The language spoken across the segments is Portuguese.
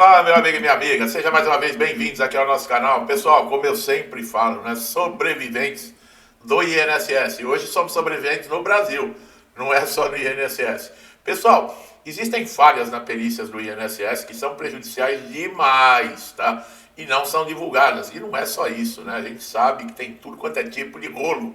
Olá, meu amigo e minha amiga, sejam mais uma vez bem-vindos aqui ao nosso canal. Pessoal, como eu sempre falo, né, sobreviventes do INSS. Hoje somos sobreviventes no Brasil, não é só no INSS. Pessoal, existem falhas na perícias do INSS que são prejudiciais demais, tá? E não são divulgadas. E não é só isso, né? A gente sabe que tem tudo quanto é tipo de rolo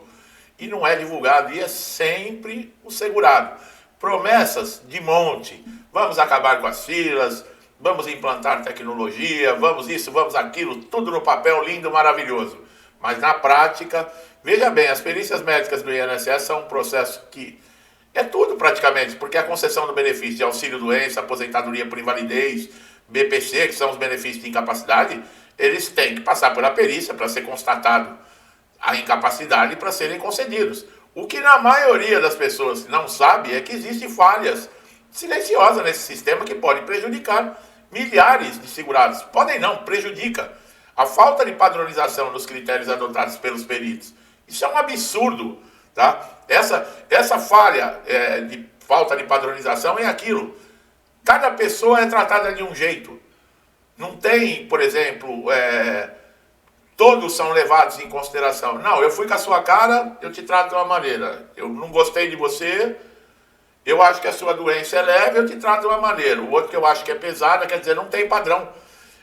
e não é divulgado, e é sempre o segurado. Promessas de monte, vamos acabar com as filas, vamos implantar tecnologia, vamos isso, vamos aquilo, tudo no papel lindo, maravilhoso. Mas na prática, veja bem, as perícias médicas do INSS são um processo que é tudo praticamente, porque a concessão do benefício de auxílio-doença, aposentadoria por invalidez, BPC, que são os benefícios de incapacidade, eles têm que passar pela perícia para ser constatado a incapacidade para serem concedidos. O que na maioria das pessoas não sabe é que existem falhas silenciosas nesse sistema que podem prejudicar milhares de segurados. Podem não, prejudica. A falta de padronização nos critérios adotados pelos peritos. Isso é um absurdo, tá? Essa falha de falta de padronização é aquilo. Cada pessoa é tratada de um jeito. Não tem, por exemplo, todos são levados em consideração. Não, eu fui com a sua cara, eu te trato de uma maneira. Eu não gostei de você, eu acho que a sua doença é leve, eu te trato de uma maneira. O outro que eu acho que é pesada, quer dizer, não tem padrão.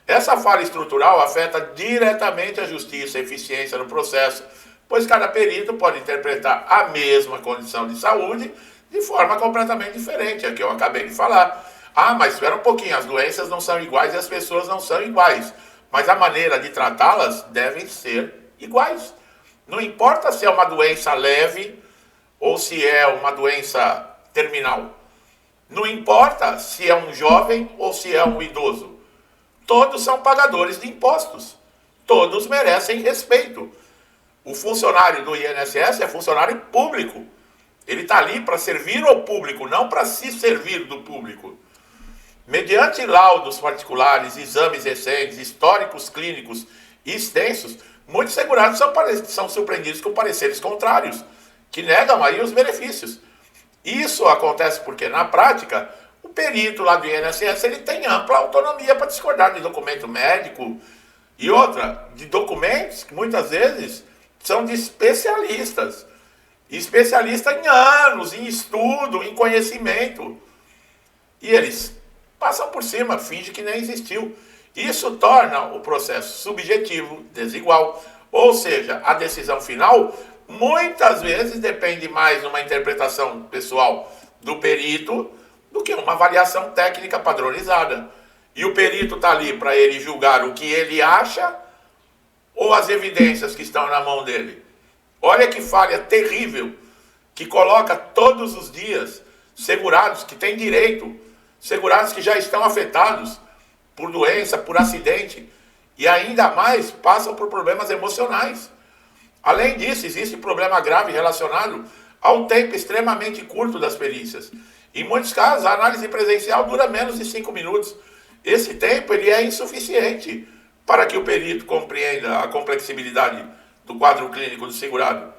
Essa falha estrutural afeta diretamente a justiça, a eficiência no processo, pois cada perito pode interpretar a mesma condição de saúde de forma completamente diferente, é o que eu acabei de falar. Ah, mas espera um pouquinho, as doenças não são iguais e as pessoas não são iguais. Mas a maneira de tratá-las devem ser iguais. Não importa se é uma doença leve ou se é uma doença terminal. Não importa se é um jovem ou se é um idoso. Todos são pagadores de impostos. Todos merecem respeito. O funcionário do INSS é funcionário público. Ele está ali para servir ao público, não para se servir do público. Mediante laudos particulares, exames recentes, históricos clínicos e extensos, muitos segurados são surpreendidos com pareceres contrários, que negam aí os benefícios. Isso acontece porque, na prática, o perito lá do INSS ele tem ampla autonomia para discordar de documento médico e outra, de documentos que muitas vezes são de especialistas. Especialistas em anos, em estudo, em conhecimento. E eles passam por cima, fingem que nem existiu. Isso torna o processo subjetivo, desigual, ou seja, a decisão final muitas vezes depende mais de uma interpretação pessoal do perito do que uma avaliação técnica padronizada. E o perito está ali para ele julgar o que ele acha ou as evidências que estão na mão dele. Olha que falha terrível que coloca todos os dias segurados que têm direito, segurados que já estão afetados por doença, por acidente, e ainda mais passam por problemas emocionais. Além disso, existe problema grave relacionado ao tempo extremamente curto das perícias. Em muitos casos, a análise presencial dura menos de 5 minutos. Esse tempo ele é insuficiente para que o perito compreenda a complexibilidade do quadro clínico do segurado.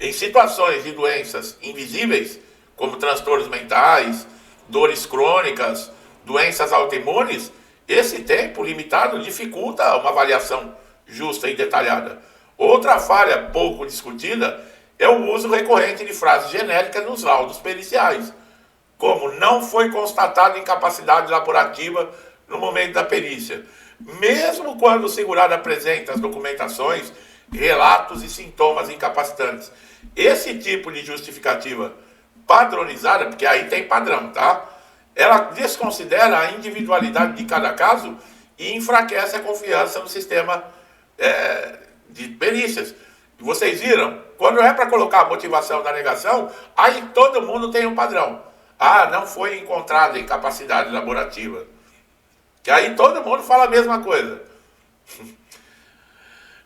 Em situações de doenças invisíveis, como transtornos mentais, dores crônicas, doenças autoimunes, esse tempo limitado dificulta uma avaliação justa e detalhada. Outra falha pouco discutida é o uso recorrente de frases genéricas nos laudos periciais, como não foi constatada incapacidade laborativa no momento da perícia, mesmo quando o segurado apresenta as documentações, relatos e sintomas incapacitantes. Esse tipo de justificativa padronizada, porque aí tem padrão, tá? Ela desconsidera a individualidade de cada caso e enfraquece a confiança no sistema de perícias. Vocês viram? Quando é para colocar a motivação da negação, aí todo mundo tem um padrão. Ah, não foi encontrada incapacidade laborativa. Que aí todo mundo fala a mesma coisa.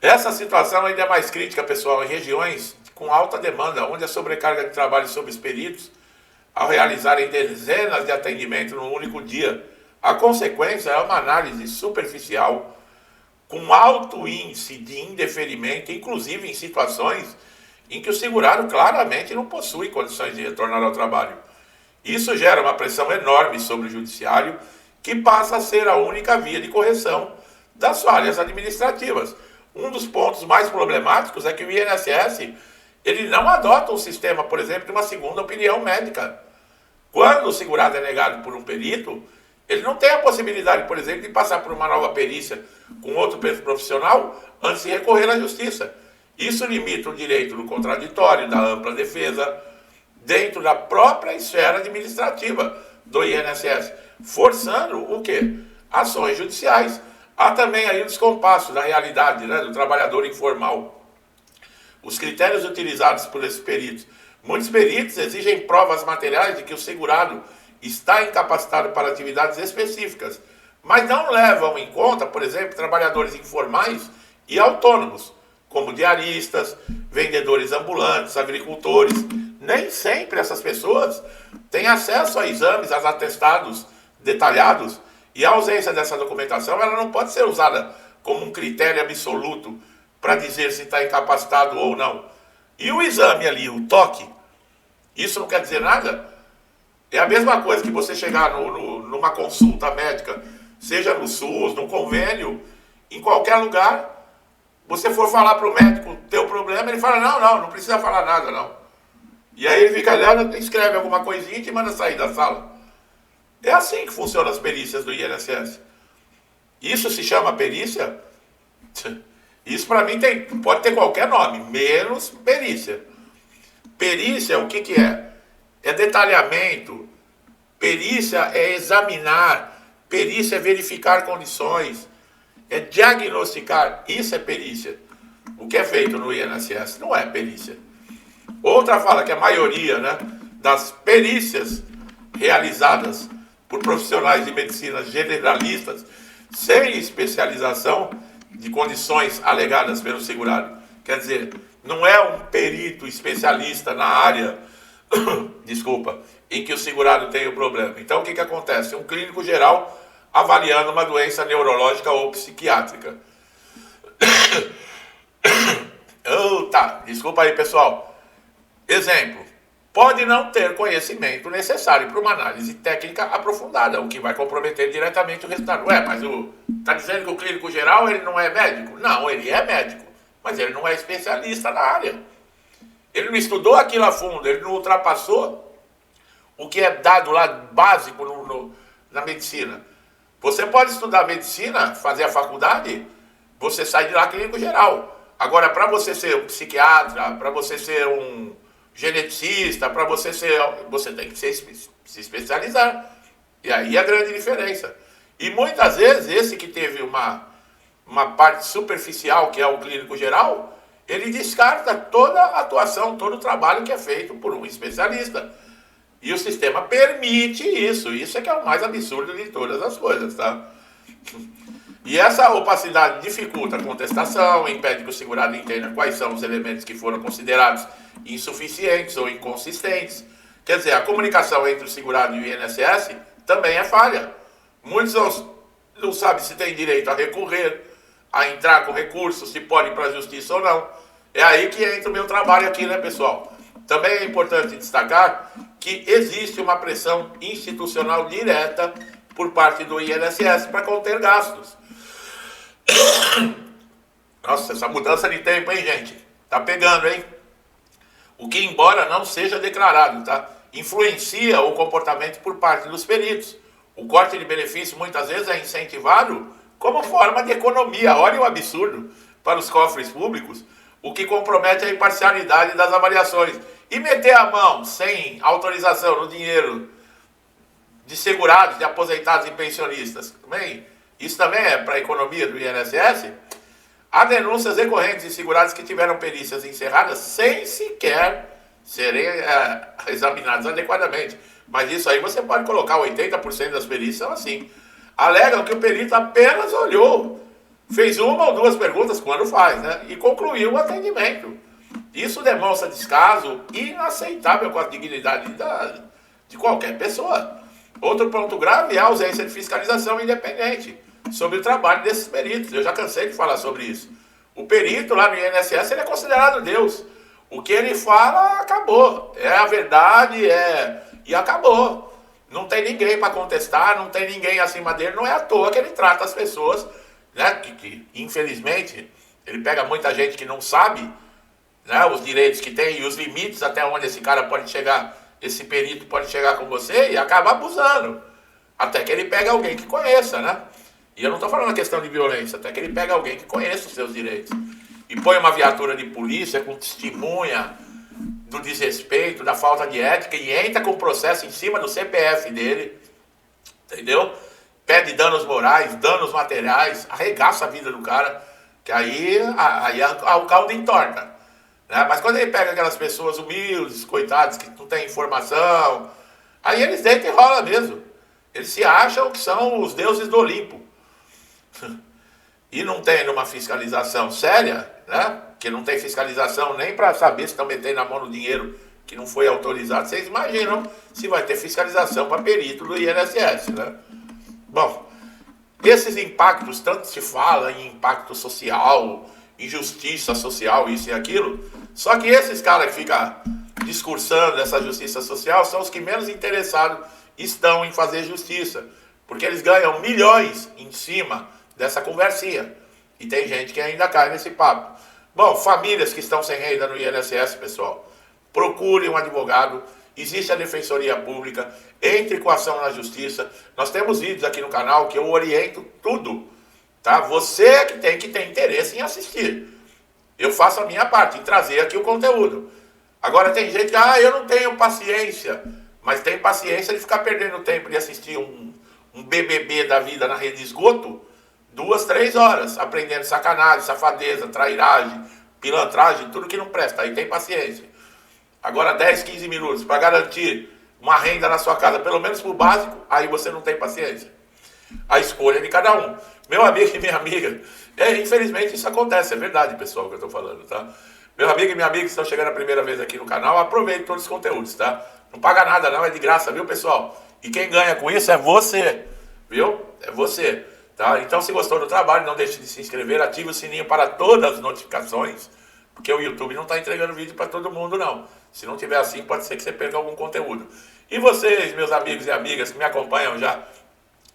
Essa situação ainda é mais crítica, pessoal, em regiões com alta demanda, onde a sobrecarga de trabalho sobre os peritos, ao realizarem dezenas de atendimentos num único dia, a consequência é uma análise superficial, com alto índice de indeferimento, inclusive em situações em que o segurado claramente não possui condições de retornar ao trabalho. Isso gera uma pressão enorme sobre o judiciário que passa a ser a única via de correção das falhas administrativas. Um dos pontos mais problemáticos é que o INSS ele não adota um sistema, por exemplo, de uma segunda opinião médica. Quando o segurado é negado por um perito, ele não tem a possibilidade, por exemplo, de passar por uma nova perícia com outro profissional antes de recorrer à justiça. Isso limita o direito do contraditório, da ampla defesa, dentro da própria esfera administrativa do INSS, forçando o quê? Ações judiciais. Há também aí o descompasso da realidade, né, do trabalhador informal. Os critérios utilizados por esses peritos. Muitos peritos exigem provas materiais de que o segurado está incapacitado para atividades específicas, mas não levam em conta, por exemplo, trabalhadores informais e autônomos, como diaristas, vendedores ambulantes, agricultores. Nem sempre essas pessoas têm acesso a exames, a atestados detalhados, e a ausência dessa documentação ela não pode ser usada como um critério absoluto para dizer se está incapacitado ou não. E o exame ali, o toque, isso não quer dizer nada? É a mesma coisa que você chegar numa consulta médica, seja no SUS, no convênio, em qualquer lugar, você for falar para o médico o teu problema, ele fala, não precisa falar nada, não. E aí ele fica olhando, escreve alguma coisinha e te manda sair da sala. É assim que funcionam as perícias do INSS. Isso se chama perícia? Isso para mim pode ter qualquer nome, menos perícia. Perícia, o que é? É detalhamento, perícia é examinar, perícia é verificar condições, é diagnosticar, isso é perícia. O que é feito no INSS não é perícia. Outra fala que a maioria, né, das perícias realizadas por profissionais de medicina generalistas, sem especialização de condições alegadas pelo segurado. Quer dizer, não é um perito especialista na área, desculpa, em que o segurado tem o problema. Então o que acontece? Um clínico geral avaliando uma doença neurológica ou psiquiátrica. Tá, desculpa aí, pessoal. Exemplo, pode não ter conhecimento necessário para uma análise técnica aprofundada, o que vai comprometer diretamente o resultado. Ué, mas tá dizendo que o clínico geral ele não é médico? Não, ele é médico, mas ele não é especialista na área. Ele não estudou aquilo a fundo, ele não ultrapassou o que é dado lá básico na medicina. Você pode estudar medicina, fazer a faculdade, você sai de lá clínico geral. Agora, para você ser um psiquiatra, para você ser um geneticista, você tem que se especializar. E aí a grande diferença. E muitas vezes, esse que teve uma parte superficial, que é o clínico geral, ele descarta toda a atuação, todo o trabalho que é feito por um especialista. E o sistema permite isso. Isso é que é o mais absurdo de todas as coisas, tá? E essa opacidade dificulta a contestação, impede que o segurado entenda quais são os elementos que foram considerados insuficientes ou inconsistentes. Quer dizer, a comunicação entre o segurado e o INSS também é falha. Muitos não sabem se tem direito a recorrer, a entrar com recurso, se pode ir para a justiça ou não. É aí que entra o meu trabalho aqui, né, pessoal? Também é importante destacar que existe uma pressão institucional direta por parte do INSS para conter gastos. Nossa, essa mudança de tempo, hein, gente? Tá pegando, hein? O que, embora não seja declarado, tá? Influencia o comportamento por parte dos peritos. O corte de benefício muitas vezes é incentivado como forma de economia. Olha o absurdo para os cofres públicos, o que compromete a imparcialidade das avaliações. E meter a mão sem autorização no dinheiro de segurados, de aposentados e pensionistas, também, isso também é para a economia do INSS. Há denúncias recorrentes de segurados que tiveram perícias encerradas sem sequer serem examinados adequadamente. Mas isso aí você pode colocar, 80% das perícias são assim. Alegam que o perito apenas olhou, fez uma ou duas perguntas quando faz, né? E concluiu o atendimento. Isso demonstra descaso inaceitável com a dignidade de qualquer pessoa. Outro ponto grave é a ausência de fiscalização independente sobre o trabalho desses peritos. Eu já cansei de falar sobre isso. O perito lá no INSS ele é considerado Deus. O que ele fala, acabou. É a verdade, e acabou. Não tem ninguém para contestar, não tem ninguém acima dele, não é à toa que ele trata as pessoas, né, que infelizmente ele pega muita gente que não sabe, né, os direitos que tem e os limites até onde esse cara pode chegar, esse perito pode chegar com você e acaba abusando. Até que ele pega alguém que conheça, né? E eu não estou falando a questão de violência, até que ele pega alguém que conheça os seus direitos. E põe uma viatura de polícia com testemunha do desrespeito, da falta de ética e entra com o processo em cima do CPF dele, entendeu? Pede danos morais, danos materiais, arregaça a vida do cara, que aí o caldo entorta. Né? Mas quando ele pega aquelas pessoas humildes, coitadas, que não tem informação, aí eles deitam e rola mesmo. Eles se acham que são os deuses do Olimpo. E não tem uma fiscalização séria, né? Que não tem fiscalização nem para saber se estão metendo a mão no dinheiro que não foi autorizado. Vocês imaginam se vai ter fiscalização para perito do INSS, né? Bom, esses impactos, tanto se fala em impacto social, injustiça social, isso e aquilo, só que esses caras que ficam discursando essa justiça social são os que menos interessados estão em fazer justiça, porque eles ganham milhões em cima dessa conversinha. E tem gente que ainda cai nesse papo. Bom, famílias que estão sem renda no INSS, pessoal, procurem um advogado, existe a Defensoria Pública, entre com ação na Justiça. Nós temos vídeos aqui no canal que eu oriento tudo, tá? Você que tem interesse em assistir. Eu faço a minha parte, em trazer aqui o conteúdo. Agora tem gente que, eu não tenho paciência, mas tem paciência de ficar perdendo tempo de assistir um BBB da vida na rede de esgoto, 2, 3 horas, aprendendo sacanagem, safadeza, trairagem, pilantragem, tudo que não presta, aí tem paciência. Agora 10, 15 minutos para garantir uma renda na sua casa, pelo menos pro básico, aí você não tem paciência. A escolha é de cada um. Meu amigo e minha amiga, infelizmente isso acontece, é verdade, pessoal, que eu estou falando, tá? Meu amigo e minha amiga que estão chegando a primeira vez aqui no canal, aproveite todos os conteúdos, tá? Não paga nada não, é de graça, viu, pessoal? E quem ganha com isso é você, viu? É você. Tá? Então, se gostou do trabalho, não deixe de se inscrever, ative o sininho para todas as notificações, porque o YouTube não está entregando vídeo para todo mundo, não. Se não tiver assim, pode ser que você perca algum conteúdo. E vocês, meus amigos e amigas, que me acompanham já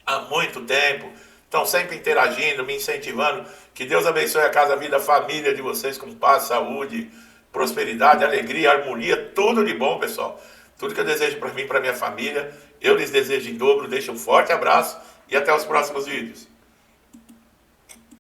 há muito tempo, estão sempre interagindo, me incentivando, que Deus abençoe a casa, a vida, a família de vocês com paz, saúde, prosperidade, alegria, harmonia, tudo de bom, pessoal. Tudo que eu desejo para mim e para minha família, eu lhes desejo em dobro, deixo um forte abraço e até os próximos vídeos.